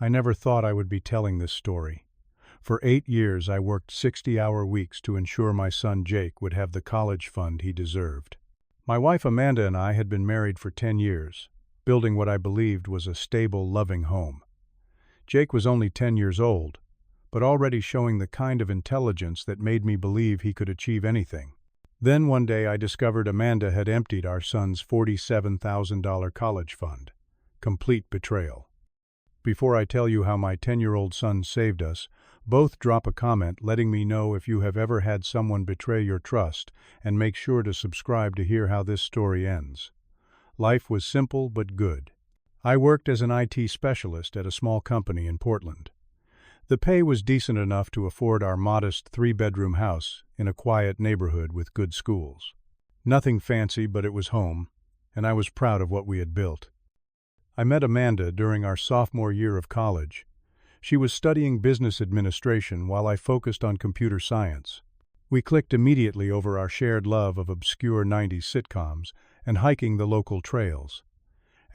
I never thought I would be telling this story. For 8 years I worked 60-hour weeks to ensure my son Jake would have the college fund he deserved. My wife Amanda and I had been married for 10 years, building what I believed was a stable, loving home. Jake was only 10 years old, but already showing the kind of intelligence that made me believe he could achieve anything. Then one day I discovered Amanda had emptied our son's $47,000 college fund. Complete betrayal. Before I tell you how my 10-year-old son saved us, both drop a comment letting me know if you have ever had someone betray your trust, and make sure to subscribe to hear how this story ends. Life was simple but good. I worked as an IT specialist at a small company in Portland. The pay was decent enough to afford our modest 3-bedroom house in a quiet neighborhood with good schools. Nothing fancy, but it was home, and I was proud of what we had built. I met Amanda during our sophomore year of college. She was studying business administration while I focused on computer science. We clicked immediately over our shared love of obscure 90s sitcoms and hiking the local trails.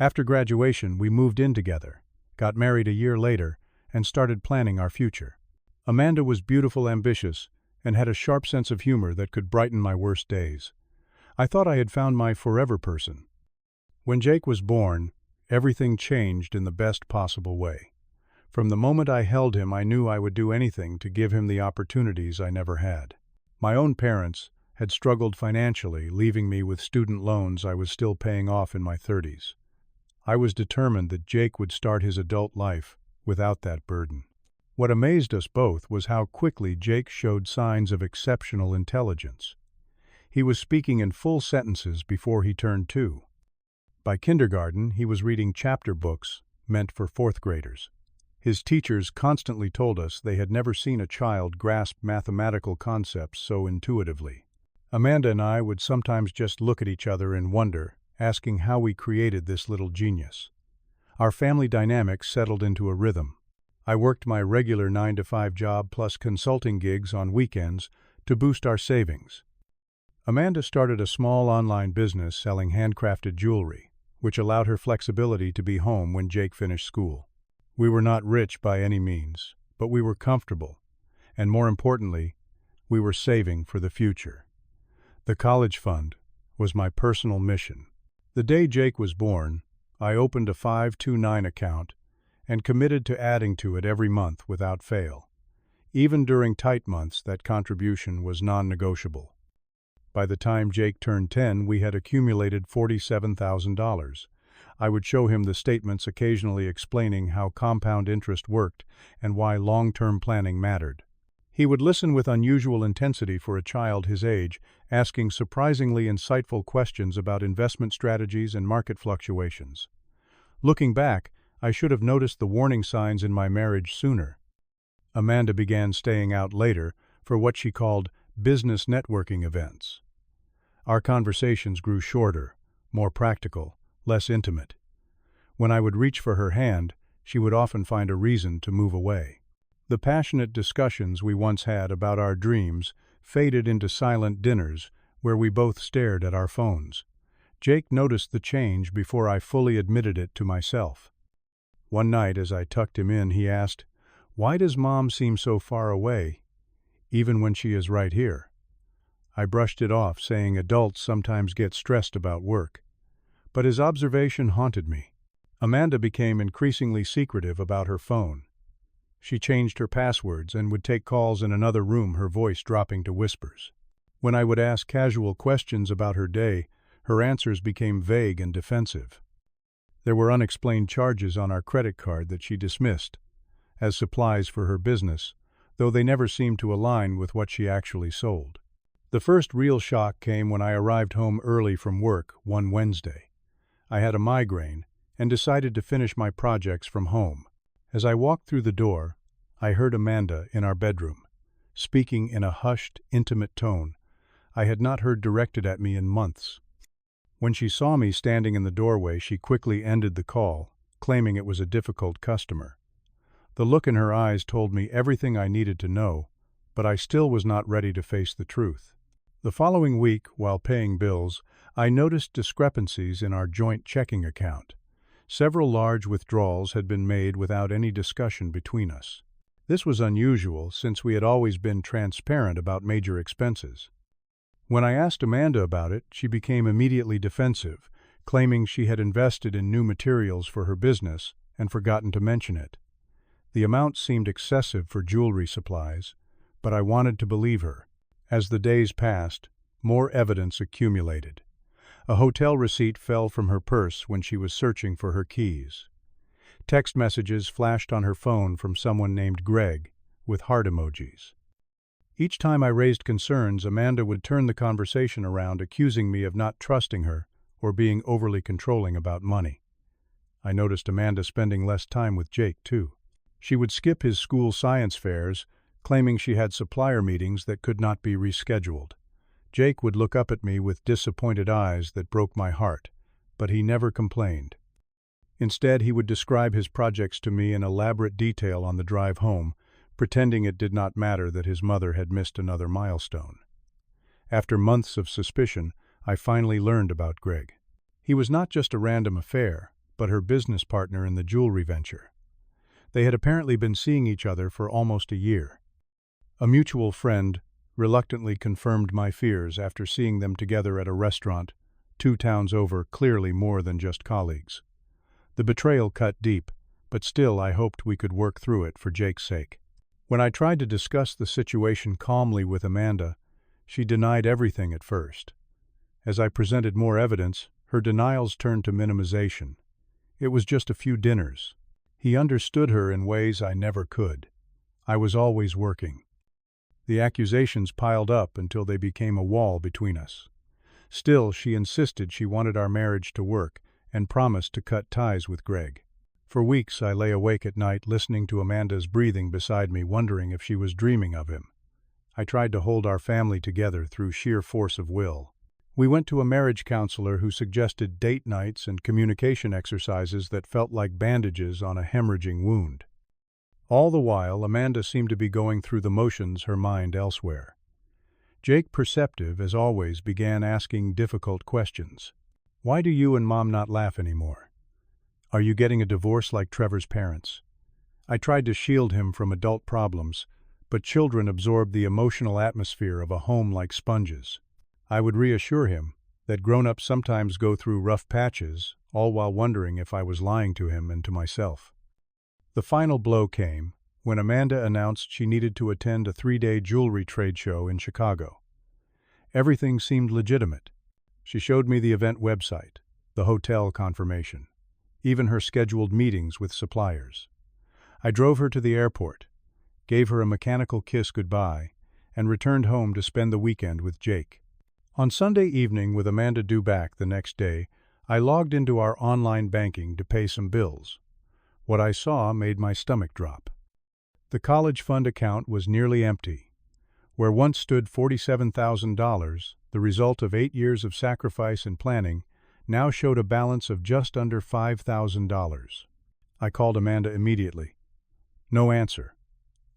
After graduation, we moved in together, got married a year later, and started planning our future. Amanda was beautiful, ambitious, and had a sharp sense of humor that could brighten my worst days. I thought I had found my forever person. When Jake was born, everything changed in the best possible way. From the moment I held him, I knew I would do anything to give him the opportunities I never had. My own parents had struggled financially, leaving me with student loans I was still paying off in my 30s. I was determined that Jake would start his adult life without that burden. What amazed us both was how quickly Jake showed signs of exceptional intelligence. He was speaking in full sentences before he turned 2. By kindergarten, he was reading chapter books meant for 4th graders. His teachers constantly told us they had never seen a child grasp mathematical concepts so intuitively. Amanda and I would sometimes just look at each other in wonder, asking how we created this little genius. Our family dynamics settled into a rhythm. I worked my regular 9-to-5 job plus consulting gigs on weekends to boost our savings. Amanda started a small online business selling handcrafted jewelry, which allowed her flexibility to be home when Jake finished school. We were not rich by any means, but we were comfortable, and more importantly, we were saving for the future. The college fund was my personal mission. The day Jake was born, I opened a 529 account and committed to adding to it every month without fail. Even during tight months, that contribution was non-negotiable. By the time Jake turned 10, we had accumulated $47,000. I would show him the statements, occasionally explaining how compound interest worked and why long-term planning mattered. He would listen with unusual intensity for a child his age, asking surprisingly insightful questions about investment strategies and market fluctuations. Looking back, I should have noticed the warning signs in my marriage sooner. Amanda began staying out later for what she called business networking events. Our conversations grew shorter, more practical, less intimate. When I would reach for her hand, she would often find a reason to move away. The passionate discussions we once had about our dreams faded into silent dinners where we both stared at our phones. Jake noticed the change before I fully admitted it to myself. One night as I tucked him in, he asked, "Why does Mom seem so far away, even when she is right here?" I brushed it off, saying adults sometimes get stressed about work. But his observation haunted me. Amanda became increasingly secretive about her phone. She changed her passwords and would take calls in another room, her voice dropping to whispers. When I would ask casual questions about her day, her answers became vague and defensive. There were unexplained charges on our credit card that she dismissed as supplies for her business, though they never seemed to align with what she actually sold. The first real shock came when I arrived home early from work one Wednesday. I had a migraine and decided to finish my projects from home. As I walked through the door, I heard Amanda in our bedroom, speaking in a hushed, intimate tone I had not heard directed at me in months. When she saw me standing in the doorway, she quickly ended the call, claiming it was a difficult customer. The look in her eyes told me everything I needed to know, but I still was not ready to face the truth. The following week, while paying bills, I noticed discrepancies in our joint checking account. Several large withdrawals had been made without any discussion between us. This was unusual since we had always been transparent about major expenses. When I asked Amanda about it, she became immediately defensive, claiming she had invested in new materials for her business and forgotten to mention it. The amount seemed excessive for jewelry supplies, but I wanted to believe her. As the days passed, more evidence accumulated. A hotel receipt fell from her purse when she was searching for her keys. Text messages flashed on her phone from someone named Greg, with heart emojis. Each time I raised concerns, Amanda would turn the conversation around, accusing me of not trusting her or being overly controlling about money. I noticed Amanda spending less time with Jake, too. She would skip his school science fairs, claiming she had supplier meetings that could not be rescheduled. Jake would look up at me with disappointed eyes that broke my heart, but he never complained. Instead, he would describe his projects to me in elaborate detail on the drive home, pretending it did not matter that his mother had missed another milestone. After months of suspicion, I finally learned about Greg. He was not just a random affair, but her business partner in the jewelry venture. They had apparently been seeing each other for almost a year. A mutual friend reluctantly confirmed my fears after seeing them together at a restaurant 2 towns over, clearly more than just colleagues. The betrayal cut deep, but still I hoped we could work through it for Jake's sake. When I tried to discuss the situation calmly with Amanda, she denied everything at first. As I presented more evidence, her denials turned to minimization. It was just a few dinners. He understood her in ways I never could. I was always working. The accusations piled up until they became a wall between us. Still, she insisted she wanted our marriage to work and promised to cut ties with Greg. For weeks I lay awake at night listening to Amanda's breathing beside me, wondering if she was dreaming of him. I tried to hold our family together through sheer force of will. We went to a marriage counselor who suggested date nights and communication exercises that felt like bandages on a hemorrhaging wound. All the while, Amanda seemed to be going through the motions, her mind elsewhere. Jake, perceptive as always, began asking difficult questions. Why do you and Mom not laugh anymore? Are you getting a divorce like Trevor's parents? I tried to shield him from adult problems, but children absorb the emotional atmosphere of a home like sponges. I would reassure him that grown-ups sometimes go through rough patches, all while wondering if I was lying to him and to myself. The final blow came when Amanda announced she needed to attend a 3-day jewelry trade show in Chicago. Everything seemed legitimate. She showed me the event website, the hotel confirmation, even her scheduled meetings with suppliers. I drove her to the airport, gave her a mechanical kiss goodbye, and returned home to spend the weekend with Jake. On Sunday evening, with Amanda due back the next day, I logged into our online banking to pay some bills. What I saw made my stomach drop. The college fund account was nearly empty. Where once stood $47,000, the result of 8 years of sacrifice and planning, now showed a balance of just under $5,000. I called Amanda immediately. No answer.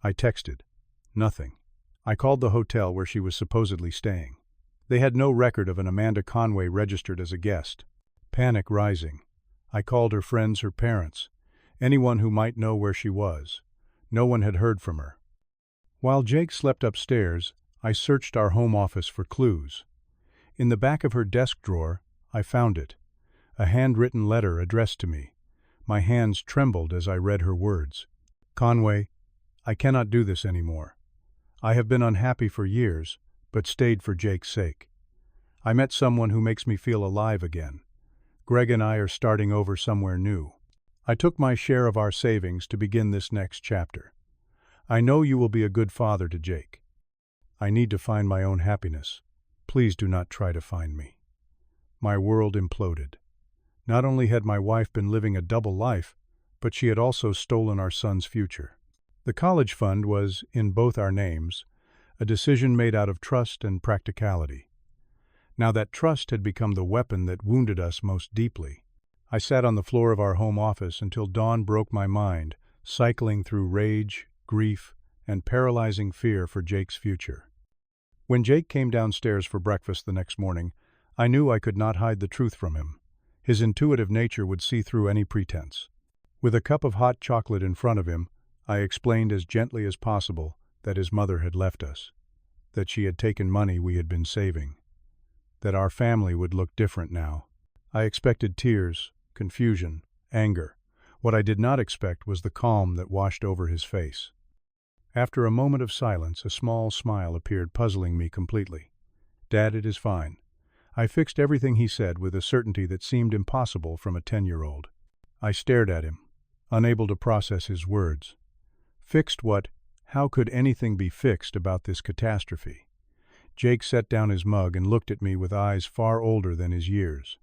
I texted. Nothing. I called the hotel where she was supposedly staying. They had no record of an Amanda Conway registered as a guest. Panic rising. I called her friends, her parents, anyone who might know where she was. No one had heard from her. While Jake slept upstairs, I searched our home office for clues. In the back of her desk drawer, I found it, a handwritten letter addressed to me. My hands trembled as I read her words. Conway, I cannot do this anymore. I have been unhappy for years, but stayed for Jake's sake. I met someone who makes me feel alive again. Greg and I are starting over somewhere new. I took my share of our savings to begin this next chapter. I know you will be a good father to Jake. I need to find my own happiness. Please do not try to find me. My world imploded. Not only had my wife been living a double life, but she had also stolen our son's future. The college fund was, in both our names, a decision made out of trust and practicality. Now that trust had become the weapon that wounded us most deeply. I sat on the floor of our home office until dawn broke my mind, cycling through rage, grief, and paralyzing fear for Jake's future. When Jake came downstairs for breakfast the next morning, I knew I could not hide the truth from him. His intuitive nature would see through any pretense. With a cup of hot chocolate in front of him, I explained as gently as possible that his mother had left us, that she had taken money we had been saving, that our family would look different now. I expected tears, confusion, anger. What I did not expect was the calm that washed over his face. After a moment of silence, a small smile appeared, puzzling me completely. "Dad, it is fine." I fixed everything he said with a certainty that seemed impossible from a 10-year-old. I stared at him, unable to process his words. Fixed what? How could anything be fixed about this catastrophe? Jake set down his mug and looked at me with eyes far older than his years.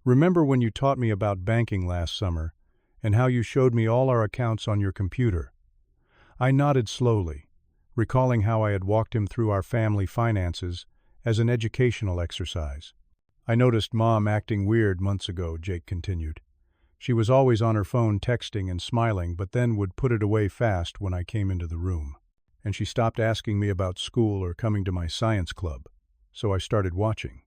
"Remember when you taught me about banking last summer, and how you showed me all our accounts on your computer?" I nodded slowly, recalling how I had walked him through our family finances as an educational exercise. "I noticed Mom acting weird months ago," Jake continued. "She was always on her phone texting and smiling, but then would put it away fast when I came into the room. And she stopped asking me about school or coming to my science club, so I started watching."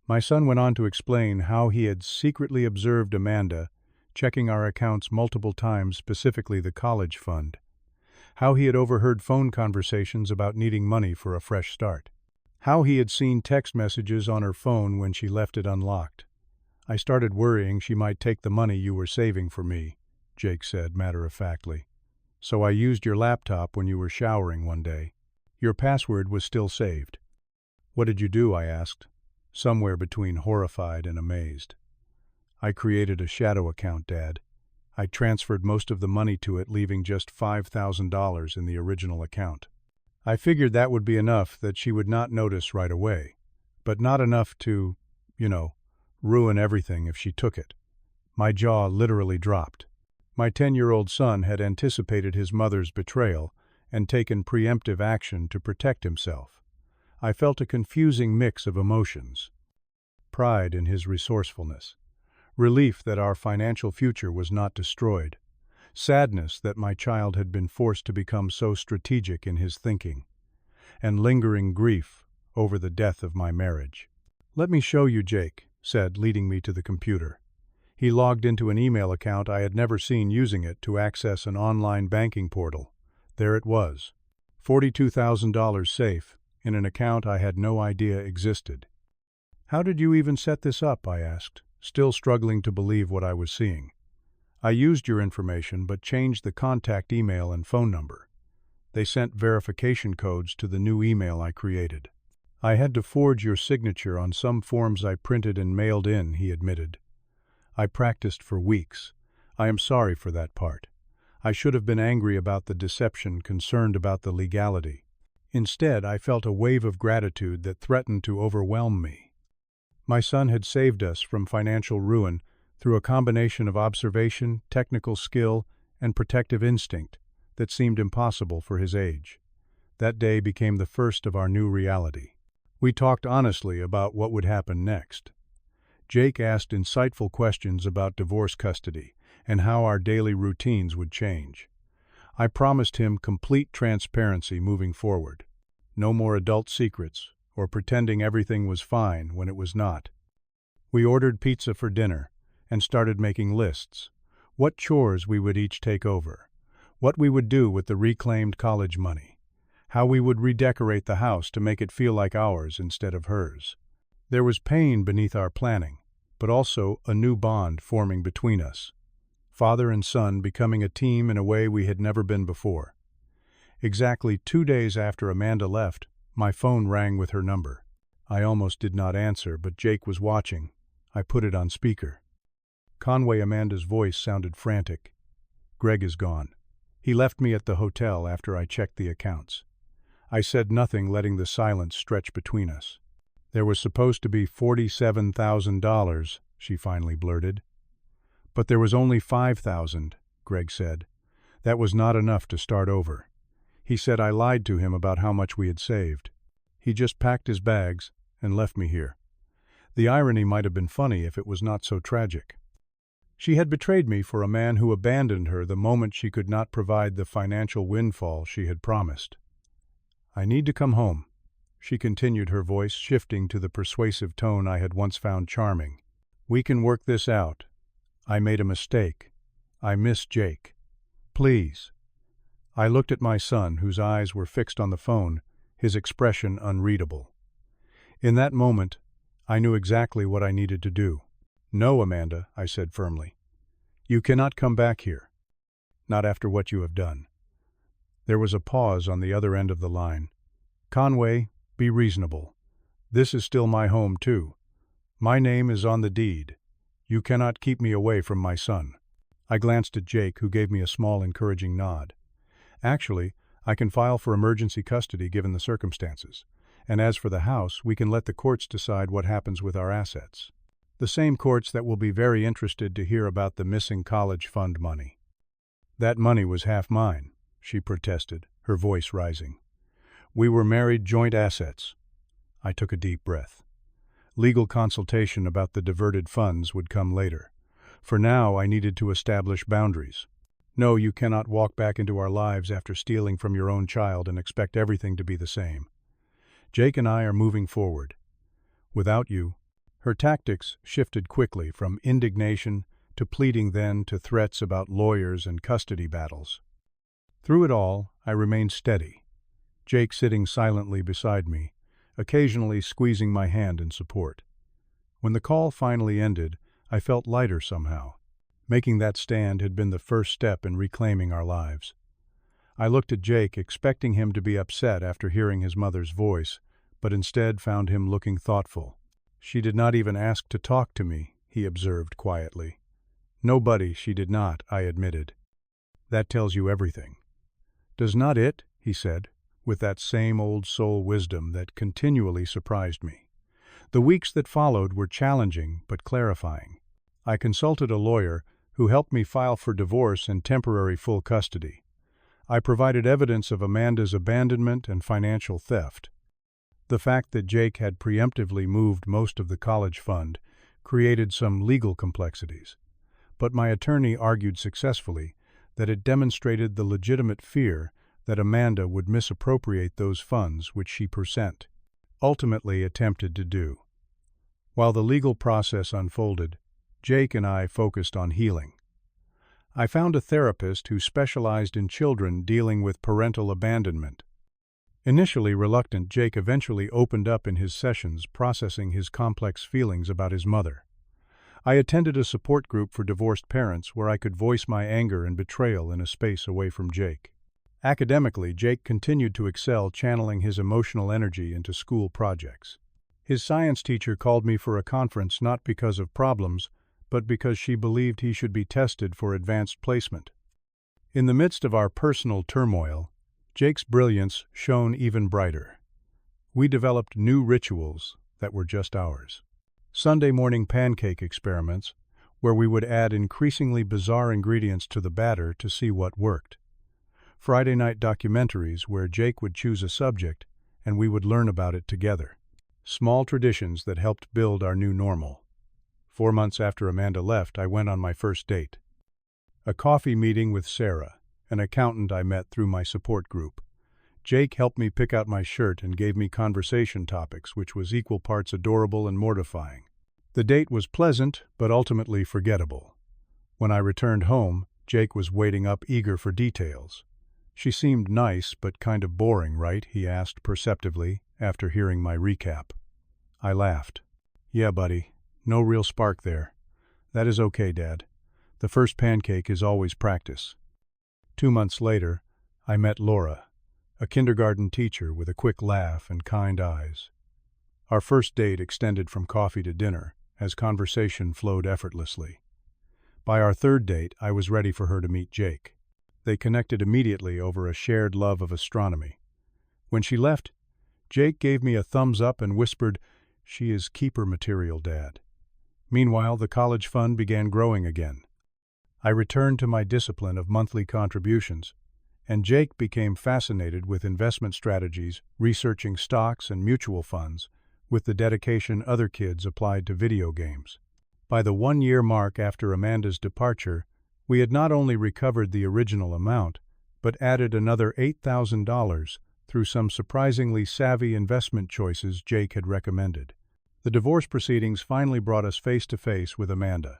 My son went on to explain how he had secretly observed Amanda checking our accounts multiple times, specifically the college fund. How he had overheard phone conversations about needing money for a fresh start. How he had seen text messages on her phone when she left it unlocked. "I started worrying she might take the money you were saving for me," Jake said matter-of-factly. "So I used your laptop when you were showering one day. Your password was still saved." "What did you do?" I asked, somewhere between horrified and amazed. "I created a shadow account, Dad. I transferred most of the money to it, leaving just $5,000 in the original account. I figured that would be enough, that she would not notice right away, but not enough to, ruin everything if she took it." My jaw literally dropped. My 10-year-old son had anticipated his mother's betrayal and taken preemptive action to protect himself. I felt a confusing mix of emotions. Pride in his resourcefulness. Relief that our financial future was not destroyed. Sadness that my child had been forced to become so strategic in his thinking. And lingering grief over the death of my marriage. "Let me show you," Jake said, leading me to the computer. He logged into an email account I had never seen, using it to access an online banking portal. There it was. $42,000 safe, in an account I had no idea existed. "How did you even set this up?" I asked, still struggling to believe what I was seeing. "I used your information, but changed the contact email and phone number. They sent verification codes to the new email I created. I had to forge your signature on some forms I printed and mailed in," he admitted. "I practiced for weeks. I am sorry for that part. I should have been angry about the deception, concerned about the legality. Instead, I felt a wave of gratitude that threatened to overwhelm me." My son had saved us from financial ruin through a combination of observation, technical skill, and protective instinct that seemed impossible for his age. That day became the first of our new reality. We talked honestly about what would happen next. Jake asked insightful questions about divorce custody and how our daily routines would change. I promised him complete transparency moving forward. No more adult secrets or pretending everything was fine when it was not. We ordered pizza for dinner and started making lists. What chores we would each take over. What we would do with the reclaimed college money. How we would redecorate the house to make it feel like ours instead of hers. There was pain beneath our planning, but also a new bond forming between us. Father and son becoming a team in a way we had never been before. Exactly 2 days after Amanda left, my phone rang with her number. I almost did not answer, but Jake was watching. I put it on speaker. Conway, Amanda's voice sounded frantic. "Greg is gone. He left me at the hotel after I checked the accounts." I said nothing, letting the silence stretch between us. "There was supposed to be $47,000, she finally blurted. "But there was only $5,000, Greg said. "That was not enough to start over. He said I lied to him about how much we had saved. He just packed his bags and left me here." The irony might have been funny if it was not so tragic. She had betrayed me for a man who abandoned her the moment she could not provide the financial windfall she had promised. "I need to come home," she continued, her voice shifting to the persuasive tone I had once found charming. We can work this out. I made a mistake. I miss Jake. Please." I looked at my son, whose eyes were fixed on the phone, his expression unreadable. In that moment, I knew exactly what I needed to do. "No, Amanda," I said firmly. "You cannot come back here. Not after what you have done." There was a pause on the other end of the line. "Conway, be reasonable. This is still my home, too. My name is on the deed. You cannot keep me away from my son." I glanced at Jake, who gave me a small, encouraging nod. "Actually, I can file for emergency custody given the circumstances. And as for the house, we can let the courts decide what happens with our assets. The same courts that will be very interested to hear about the missing college fund money." "That money was half mine," she protested, her voice rising. "We were married joint assets." I took a deep breath. Legal consultation about the diverted funds would come later. For now, I needed to establish boundaries. "No, you cannot walk back into our lives after stealing from your own child and expect everything to be the same. Jake and I are moving forward. Without you." Her tactics shifted quickly from indignation to pleading, then to threats about lawyers and custody battles. Through it all, I remained steady, Jake sitting silently beside me, occasionally squeezing my hand in support. When the call finally ended, I felt lighter somehow. Making that stand had been the first step in reclaiming our lives. I looked at Jake, expecting him to be upset after hearing his mother's voice, but instead found him looking thoughtful. "She did not even ask to talk to me," he observed quietly. "Nobody, she did not," I admitted. "That tells you everything." "Does not it?" he said, with that same old soul wisdom that continually surprised me. The weeks that followed were challenging but clarifying. I consulted a lawyer who helped me file for divorce and temporary full custody. I provided evidence of Amanda's abandonment and financial theft. The fact that Jake had preemptively moved most of the college fund created some legal complexities, but my attorney argued successfully that it demonstrated the legitimate fear that Amanda would misappropriate those funds which she ultimately attempted to do. While the legal process unfolded, Jake and I focused on healing. I found a therapist who specialized in children dealing with parental abandonment. Initially reluctant, Jake eventually opened up in his sessions, processing his complex feelings about his mother. I attended a support group for divorced parents where I could voice my anger and betrayal in a space away from Jake. Academically, Jake continued to excel, channeling his emotional energy into school projects. His science teacher called me for a conference not because of problems, but because she believed he should be tested for advanced placement. In the midst of our personal turmoil, Jake's brilliance shone even brighter. We developed new rituals that were just ours. Sunday morning pancake experiments, where we would add increasingly bizarre ingredients to the batter to see what worked. Friday night documentaries where Jake would choose a subject and we would learn about it together. Small traditions that helped build our new normal. 4 months after Amanda left, I went on my first date. A coffee meeting with Sarah, an accountant I met through my support group. Jake helped me pick out my shirt and gave me conversation topics, which was equal parts adorable and mortifying. The date was pleasant, but ultimately forgettable. When I returned home, Jake was waiting up, eager for details. "She seemed nice, but kind of boring, right?" he asked perceptively after hearing my recap. I laughed. "Yeah, buddy. No real spark there. That is okay, Dad. The first pancake is always practice." 2 months later, I met Laura, a kindergarten teacher with a quick laugh and kind eyes. Our first date extended from coffee to dinner, as conversation flowed effortlessly. By our third date, I was ready for her to meet Jake. They connected immediately over a shared love of astronomy. When she left, Jake gave me a thumbs up and whispered, "She is keeper material, Dad." Meanwhile, the college fund began growing again. I returned to my discipline of monthly contributions, and Jake became fascinated with investment strategies, researching stocks and mutual funds, with the dedication other kids applied to video games. By the 1-year mark after Amanda's departure, we had not only recovered the original amount, but added another $8,000 through some surprisingly savvy investment choices Jake had recommended. The divorce proceedings finally brought us face to face with Amanda.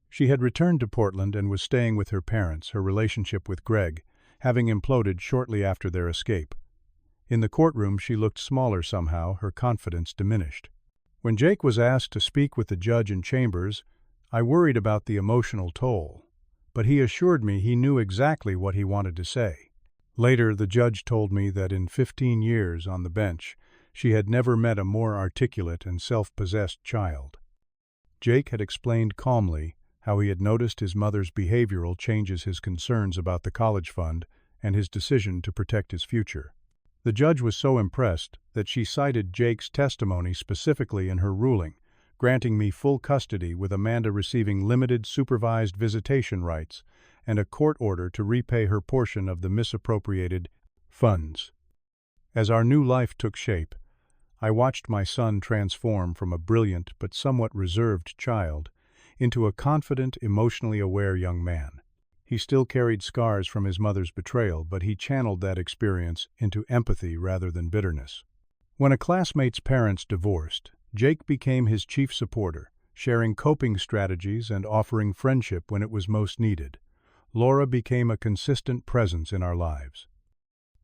She had returned to Portland and was staying with her parents, her relationship with Greg having imploded shortly after their escape. In the courtroom, she looked smaller somehow, her confidence diminished. When Jake was asked to speak with the judge in chambers, I worried about the emotional toll, but he assured me he knew exactly what he wanted to say. Later, the judge told me that in 15 years on the bench, she had never met a more articulate and self-possessed child. Jake had explained calmly how he had noticed his mother's behavioral changes, his concerns about the college fund, and his decision to protect his future. The judge was so impressed that she cited Jake's testimony specifically in her ruling, granting me full custody with Amanda receiving limited supervised visitation rights and a court order to repay her portion of the misappropriated funds. As our new life took shape, I watched my son transform from a brilliant but somewhat reserved child into a confident, emotionally aware young man. He still carried scars from his mother's betrayal, but he channeled that experience into empathy rather than bitterness. When a classmate's parents divorced, Jake became his chief supporter, sharing coping strategies and offering friendship when it was most needed. Laura became a consistent presence in our lives.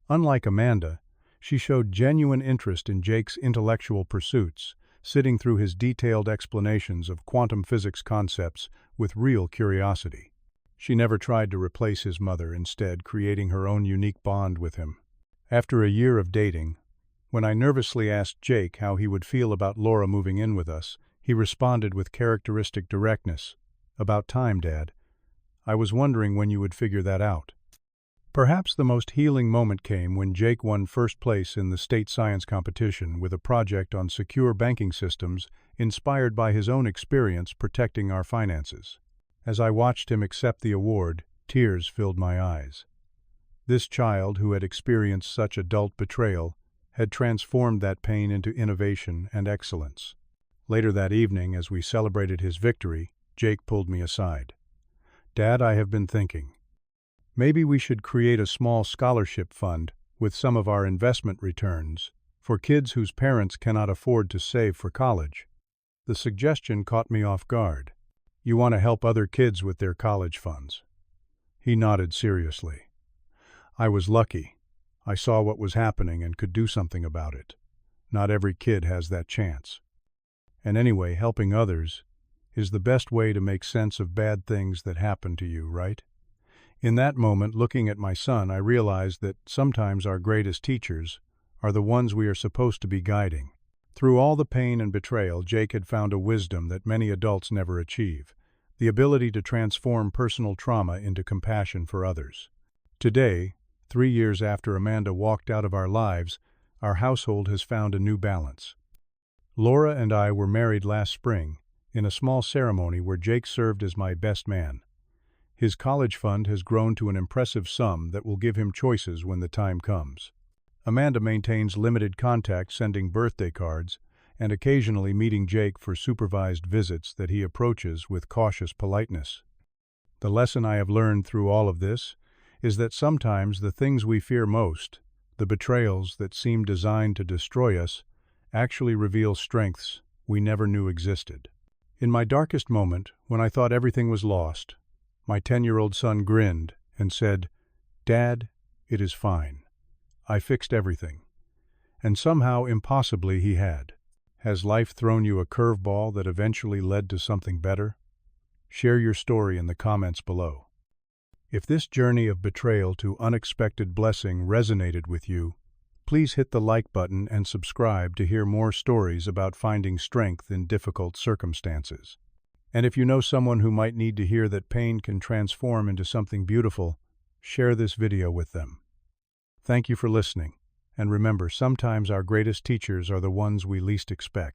Unlike Amanda, she showed genuine interest in Jake's intellectual pursuits, sitting through his detailed explanations of quantum physics concepts with real curiosity. She never tried to replace his mother, instead creating her own unique bond with him. After a year of dating, when I nervously asked Jake how he would feel about Laura moving in with us, he responded with characteristic directness, "About time, Dad. I was wondering when you would figure that out." Perhaps the most healing moment came when Jake won first place in the state science competition with a project on secure banking systems inspired by his own experience protecting our finances. As I watched him accept the award, tears filled my eyes. This child, who had experienced such adult betrayal, had transformed that pain into innovation and excellence. Later that evening, as we celebrated his victory, Jake pulled me aside. "Dad, I have been thinking. Maybe we should create a small scholarship fund with some of our investment returns for kids whose parents cannot afford to save for college." The suggestion caught me off guard. "You want to help other kids with their college funds?" He nodded seriously. I was lucky. I saw what was happening and could do something about it. Not every kid has that chance. And anyway, helping others is the best way to make sense of bad things that happen to you, right? In that moment, looking at my son, I realized that sometimes our greatest teachers are the ones we are supposed to be guiding. Through all the pain and betrayal, Jake had found a wisdom that many adults never achieve, the ability to transform personal trauma into compassion for others. Today, 3 years after Amanda walked out of our lives, our household has found a new balance. Laura and I were married last spring in a small ceremony where Jake served as my best man. His college fund has grown to an impressive sum that will give him choices when the time comes. Amanda maintains limited contact, sending birthday cards and occasionally meeting Jake for supervised visits that he approaches with cautious politeness. The lesson I have learned through all of this is that sometimes the things we fear most, the betrayals that seem designed to destroy us, actually reveal strengths we never knew existed. In my darkest moment, when I thought everything was lost, my 10-year-old son grinned and said, "Dad, it is fine. I fixed everything." And somehow, impossibly, he had. Has life thrown you a curveball that eventually led to something better? Share your story in the comments below. If this journey of betrayal to unexpected blessing resonated with you, please hit the like button and subscribe to hear more stories about finding strength in difficult circumstances. And if you know someone who might need to hear that pain can transform into something beautiful, share this video with them. Thank you for listening, and remember, sometimes our greatest teachers are the ones we least expect.